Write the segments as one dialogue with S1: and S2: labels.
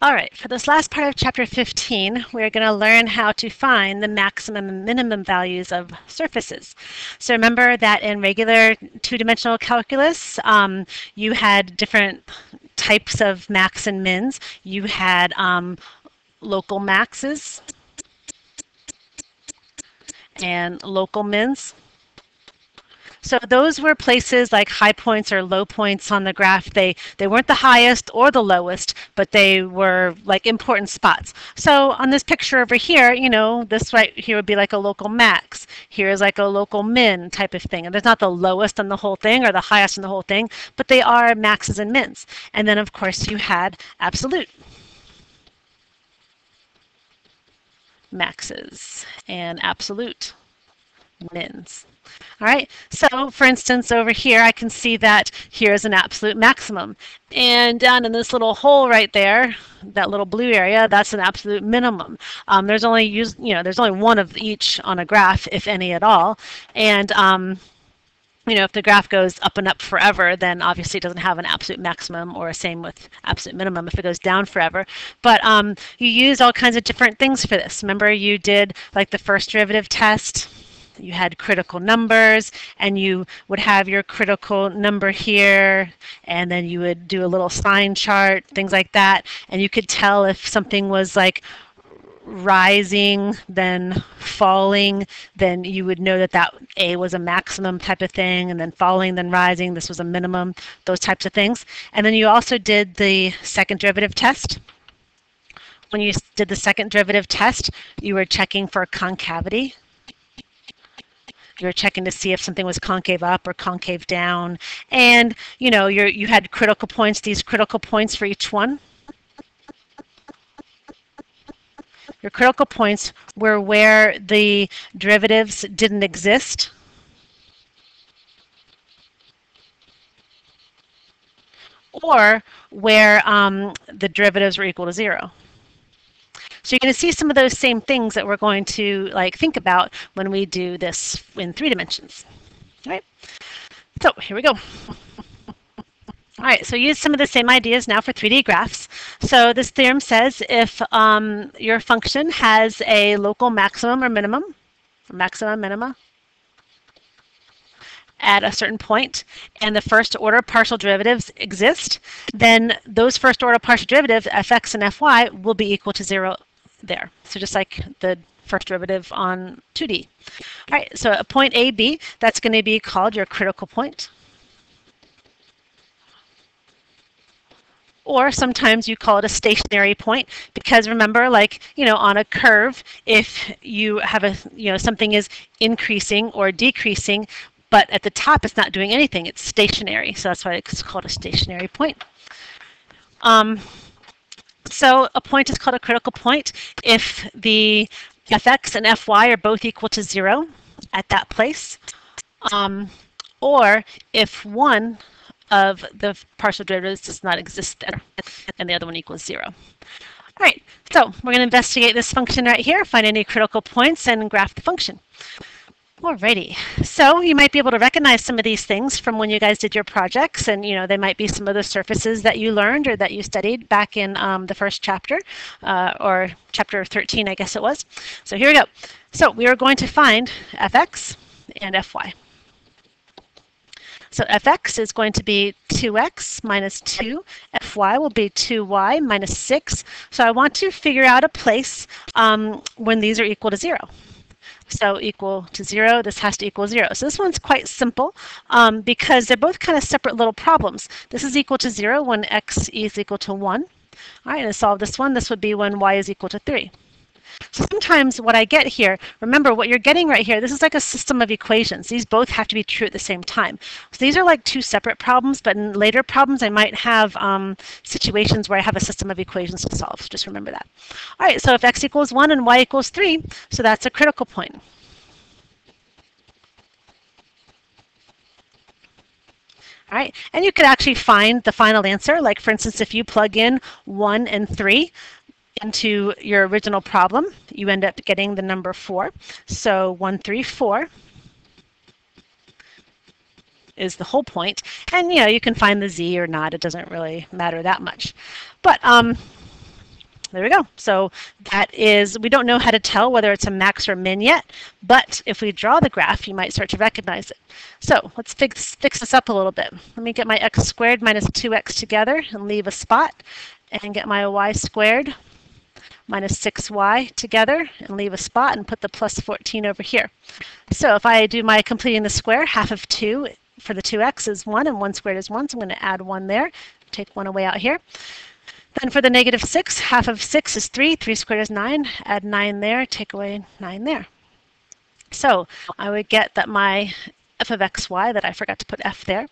S1: All right, for this last part of chapter 15, we're going to learn how to find the maximum and minimum values of surfaces. So remember that in regular two-dimensional calculus, you had different types of max and mins. You had local maxes and local mins. So those were places like high points or low points on the graph. They weren't the highest or the lowest, but they were like important spots. So on this picture over here, you know, this right here would be like a local max. Here is like a local min type of thing. And there's not the lowest on the whole thing or the highest on the whole thing, but they are maxes and mins. And then of course you had absolute maxes and absolute mins. All right, so for instance, over here, I can see that here's an absolute maximum. And down in this little hole right there, that little blue area, that's an absolute minimum. There's only there's only one of each on a graph, if any at all. And you know, if the graph goes up and up forever, then obviously it doesn't have an absolute maximum, or same with absolute minimum if it goes down forever. But you use all kinds of different things for this. Remember, you did like the first derivative test. You had critical numbers, and you would have your critical number here, and then you would do a little sign chart, things like that, and you could tell if something was like rising then falling, then you would know that that A was a maximum type of thing, and then falling then rising, this was a minimum, those types of things. And then you also did the second derivative test. When you did the second derivative test, you were checking for concavity. You're checking to see if something was concave up or concave down. And you know, you had critical points, these critical points for each one. Your critical points were where the derivatives didn't exist. Or where the derivatives were equal to 0. So you're going to see some of those same things that we're going to like think about when we do this in 3 dimensions. All right, so here we go. All right, so use some of the same ideas now for 3D graphs. So this theorem says if your function has a local maximum or minimum, or maximum, minima, at a certain point, and the first order partial derivatives exist, then those first order partial derivatives, fx and fy, will be equal to 0 there. So just like the first derivative on 2D. All right, so a point A, B, that's going to be called your critical point. Or sometimes you call it a stationary point, because remember, like, you know, on a curve, if you have a, you know, something is increasing or decreasing, but at the top it's not doing anything, it's stationary. So that's why it's called a stationary point. So a point is called a critical point if the fx and fy are both equal to 0 at that place, or if one of the partial derivatives does not exist there and the other one equals 0. All right, so we're going to investigate this function right here, find any critical points, and graph the function. Alrighty, so you might be able to recognize some of these things from when you guys did your projects, and you know, they might be some of the surfaces that you learned or that you studied back in the first chapter, or chapter 13, I guess it was. So here we go. So we are going to find fx and fy. So fx is going to be 2x minus 2. Fy will be 2y minus 6. So I want to figure out a place when these are equal to 0. So equal to 0, this has to equal 0. So this one's quite simple because they're both kind of separate little problems. This is equal to 0 when x is equal to 1. All right, to solve this one, this would be when y is equal to 3. So sometimes what I get here, remember what you're getting right here, this is like a system of equations. These both have to be true at the same time. So these are like 2 separate problems, but in later problems I might have situations where I have a system of equations to solve. So just remember that. All right, so if x equals 1 and y equals 3, so that's a critical point. All right, and you could actually find the final answer. Like for instance, if you plug in 1 and 3, into your original problem, you end up getting the number 4. So 1, 3, 4 is the whole point. And you know, you can find the z or not. It doesn't really matter that much. But there we go. So that is, we don't know how to tell whether it's a max or min yet, but if we draw the graph, you might start to recognize it. So let's fix this up a little bit. Let me get my x squared minus 2x together and leave a spot, and get my y squared minus 6y together and leave a spot, and put the plus 14 over here. So if I do my completing the square, half of 2 for the 2x is 1, and 1 squared is 1, so I'm going to add 1 there, take 1 away out here. Then for the negative 6, half of 6 is 3, 3 squared is 9, add 9 there, take away 9 there. So I would get that my f of xy, that I forgot to put f there,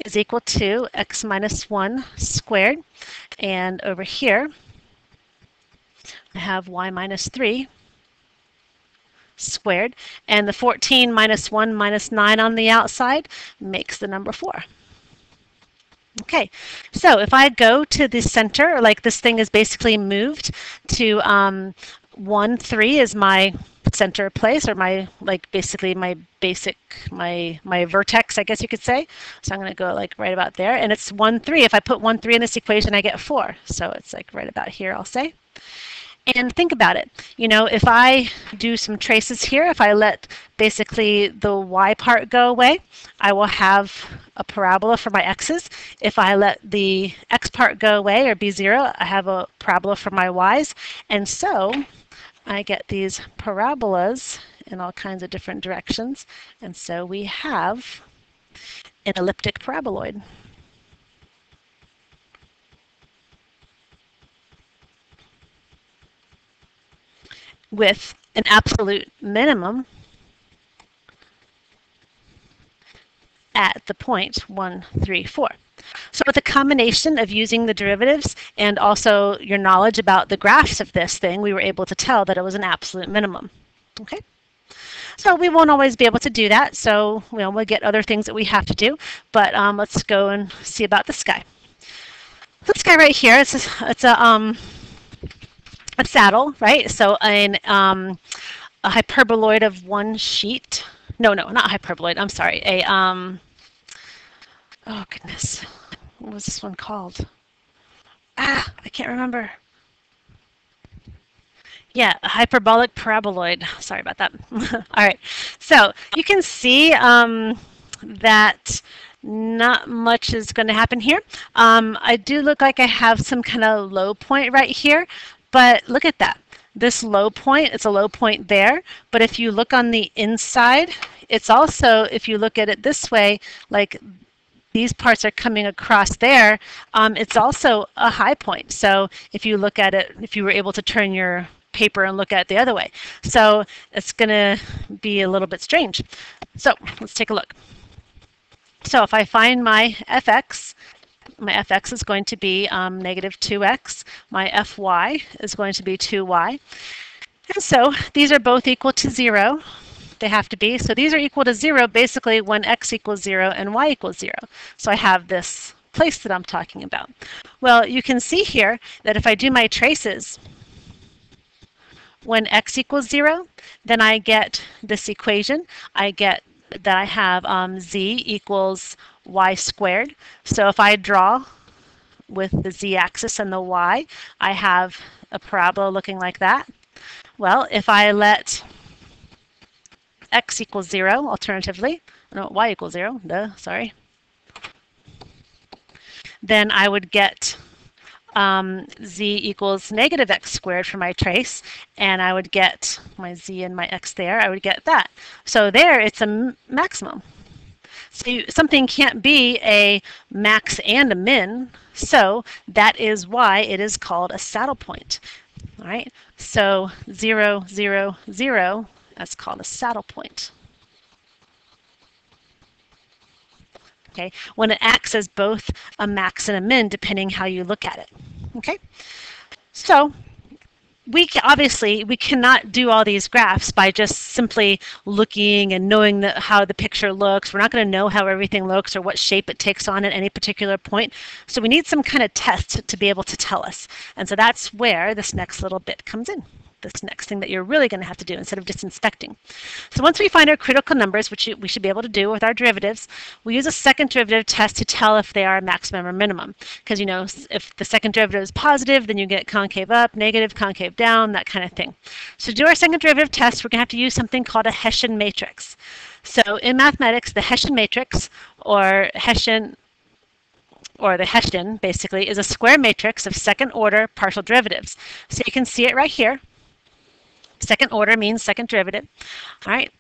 S1: is equal to x minus 1 squared, and over here I have y minus 3 squared, and the 14 minus 1 minus 9 on the outside makes the number 4. Okay, so if I go to the center, like this thing is basically moved to 1, 3 is my center place, or my, like basically my basic, my vertex, I guess you could say. So I'm going to go like right about there, and it's 1, 3. If I put 1, 3 in this equation, I get 4. So it's like right about here, I'll say. And think about it, you know, if I do some traces here, if I let basically the y part go away, I will have a parabola for my x's. If I let the x part go away, or be 0, I have a parabola for my y's. And so I get these parabolas in all kinds of different directions. And so we have an elliptic paraboloid. With an absolute minimum at the point 1, 3, 4. So with a combination of using the derivatives and also your knowledge about the graphs of this thing, we were able to tell that it was an absolute minimum. Okay? So we won't always be able to do that, so we'll get other things that we have to do, but let's go and see about this guy. This guy right here, it's a saddle, right? So a hyperboloid of one sheet. No, not hyperboloid. I'm sorry. Oh goodness, what was this one called? I can't remember. Yeah, a hyperbolic paraboloid. Sorry about that. All right. So you can see that not much is going to happen here. I do look like I have some kind of low point right here. But look at that. This low point, it's a low point there. But if you look on the inside, it's also, if you look at it this way, like these parts are coming across there, it's also a high point. So if you look at it, if you were able to turn your paper and look at it the other way. So it's going to be a little bit strange. So let's take a look. So if I find my fx is going to be negative 2x. My fy is going to be 2y. And so these are both equal to 0. They have to be. So these are equal to 0 basically when x equals 0 and y equals 0. So I have this place that I'm talking about. Well, you can see here that if I do my traces when x equals 0, then I get this equation. I get that I have z equals y squared. So if I draw with the z-axis and the y, I have a parabola looking like that. Well, if I let x equals 0, alternatively, no, y equals 0, sorry, then I would get z equals negative x squared for my trace, and I would get my z and my x there. I would get that. So there, it's a maximum. So something can't be a max and a min, so that is why it is called a saddle point. All right, so 0, 0, 0, that's called a saddle point. Okay, when it acts as both a max and a min, depending how you look at it. Okay, so obviously we cannot do all these graphs by just simply looking and knowing how the picture looks. We're not going to know how everything looks or what shape it takes on at any particular point. So we need some kind of test to be able to tell us. And so that's where this next little bit comes in. this next thing that you're really going to have to do instead of just inspecting. So once we find our critical numbers, which we should be able to do with our derivatives, we use a second derivative test to tell if they are maximum or minimum. Because, you know, if the second derivative is positive, then you get concave up, negative, concave down, that kind of thing. So to do our second derivative test, we're going to have to use something called a Hessian matrix. So in mathematics, the Hessian matrix, or the Hessian, basically, is a square matrix of second order partial derivatives. So you can see it right here. Second order means second derivative. All right.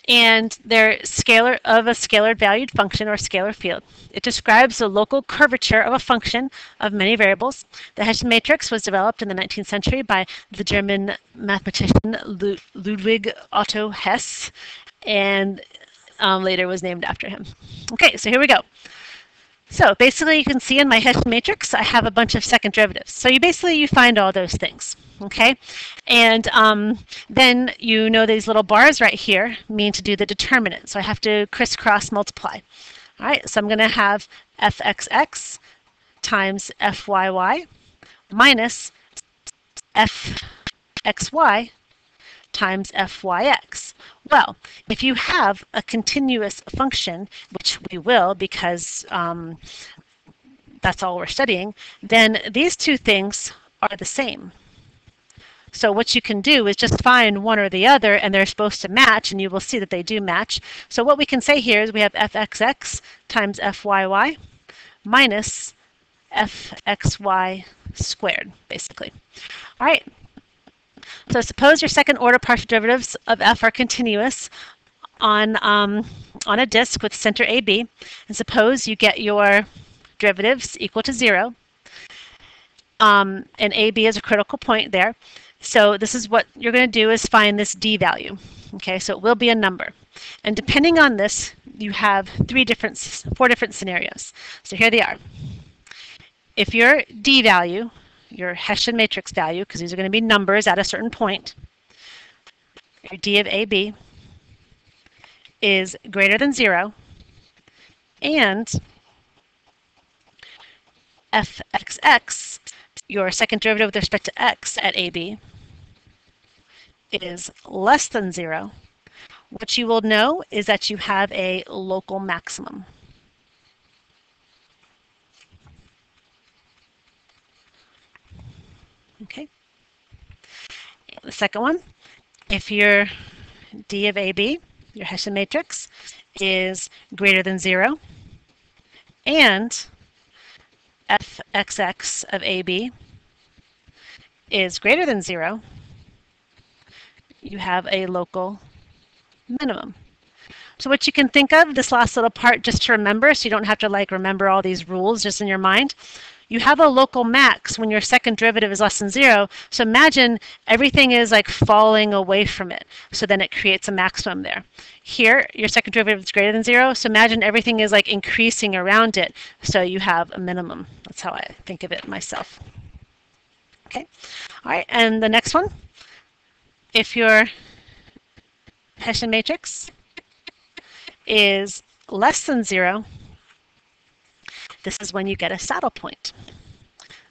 S1: And they're scalar of a scalar valued function or scalar field. It describes the local curvature of a function of many variables. The Hessian matrix was developed in the 19th century by the German mathematician Ludwig Otto Hess, and later was named after him. Okay, so here we go. So basically, you can see in my Hessian matrix, I have a bunch of second derivatives. So you find all those things, okay? And then you know these little bars right here mean to do the determinant. So I have to crisscross multiply. All right, so I'm going to have fxx times fyy minus fxy times fyx. Well, if you have a continuous function, which we will because that's all we're studying, then these two things are the same. So what you can do is just find one or the other, and they're supposed to match, and you will see that they do match. So what we can say here is we have fxx times fyy minus fxy squared, basically. All right. So suppose your second order partial derivatives of f are continuous on a disk with center AB, and suppose you get your derivatives equal to 0, and AB is a critical point there. So this is what you're going to do is find this d value. Okay, so it will be a number. And depending on this, you have four different scenarios. So here they are. If your d value, your Hessian matrix value, because these are going to be numbers at a certain point, your d of AB is greater than 0, and fxx, your second derivative with respect to x at AB, is less than 0, what you will know is that you have a local maximum. Okay. The second one, if your d of AB, your Hessian matrix, is greater than 0, and fxx of AB is greater than 0, you have a local minimum. So what you can think of, this last little part just to remember, so you don't have to like remember all these rules just in your mind. You have a local max when your second derivative is less than 0. So imagine everything is like falling away from it. So then it creates a maximum there. Here, your second derivative is greater than 0. So imagine everything is like increasing around it. So you have a minimum. That's how I think of it myself. Okay. All right. And the next one, if your Hessian matrix is less than 0, this is when you get a saddle point.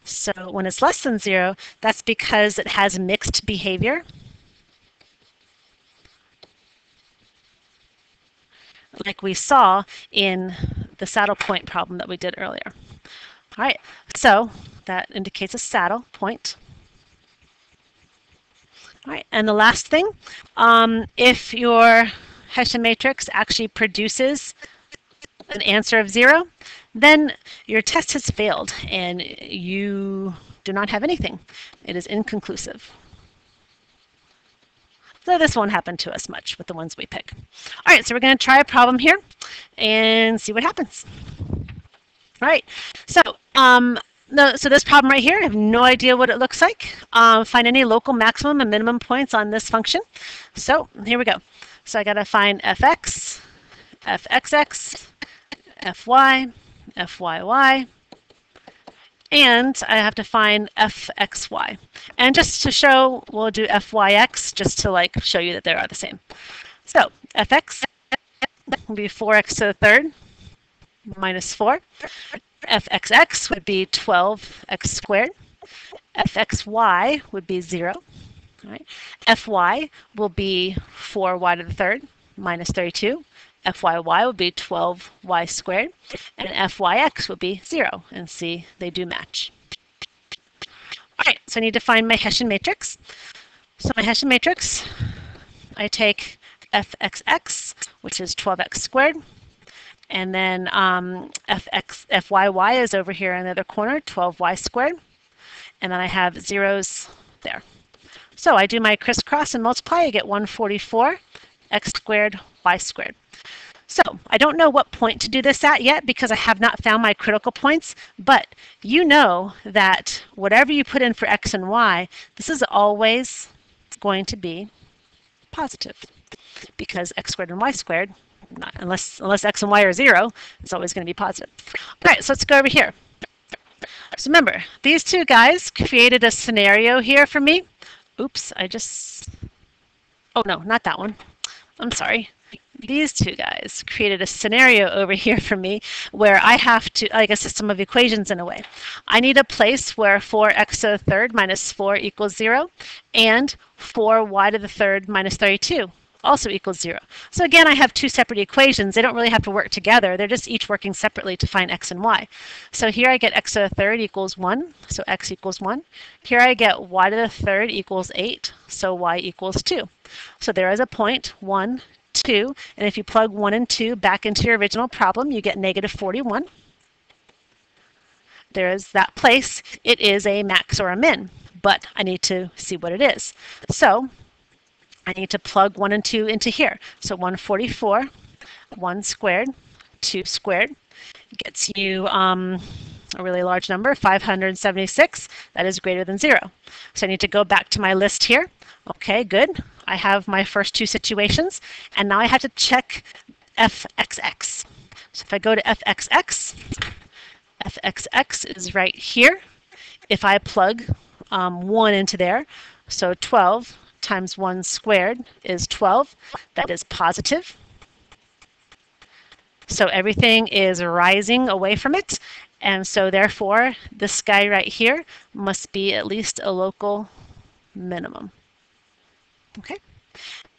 S1: So when it's less than 0, that's because it has mixed behavior. Like we saw in the saddle point problem that we did earlier. All right, so that indicates a saddle point. All right, and the last thing, if your Hessian matrix actually produces an answer of 0, then your test has failed and you do not have anything. It is inconclusive. So this won't happen to us much with the ones we pick. All right, so we're going to try a problem here and see what happens. All right, so so this problem right here, I have no idea what it looks like. Find any local maximum and minimum points on this function. So here we go. So I got to find fx, fxx, fy, fyy, and I have to find fxy. And just to show, we'll do fyx just to like show you that they are the same. So fx will be 4x to the third minus 4. Fxx would be 12x squared. Fxy would be 0. All All right. Fy will be 4y to the third minus 32. Fyy would be 12y squared. And fyx would be 0. And see, they do match. All right, so I need to find my Hessian matrix. So my Hessian matrix, I take fxx, which is 12x squared. And then fyy is over here in the other corner, 12y squared. And then I have zeros there. So I do my crisscross and multiply. I get 144 x squared y squared. So I don't know what point to do this at yet because I have not found my critical points, but you know that whatever you put in for x and y, this is always going to be positive because x squared and y squared, unless x and y are 0, it's always going to be positive. All right, so let's go over here. So remember, these two guys created a scenario here for me. Oops, oh no, not that one. I'm sorry. These two guys created a scenario over here for me where I have to, like a system of equations in a way. I need a place where 4x to the third minus 4 equals 0 and 4y to the third minus 32 also equals 0. So again, I have two separate equations. They don't really have to work together. They're just each working separately to find x and y. So here I get x to the third equals 1, so x equals 1. Here I get y to the third equals 8, so y equals 2. So there is a point, 1, 2, and if you plug 1 and 2 back into your original problem, you get negative 41. There is that place. It is a max or a min, but I need to see what it is. So I need to plug 1 and 2 into here. So 144, 1 squared, 2 squared gets you a really large number, 576. That is greater than 0. So I need to go back to my list here. Okay, good. I have my first two situations, and now I have to check fxx. So if I go to fxx, fxx is right here. If I plug 1 into there, so 12 times 1 squared is 12. That is positive. So everything is rising away from it, and so therefore this guy right here must be at least a local minimum. Okay,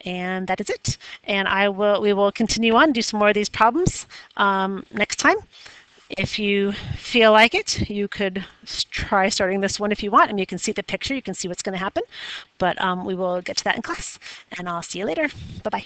S1: and that is it. And we will continue on, do some more of these problems next time. If you feel like it, you could try starting this one if you want, and you can see the picture, you can see what's going to happen. But we will get to that in class, and I'll see you later. Bye-bye.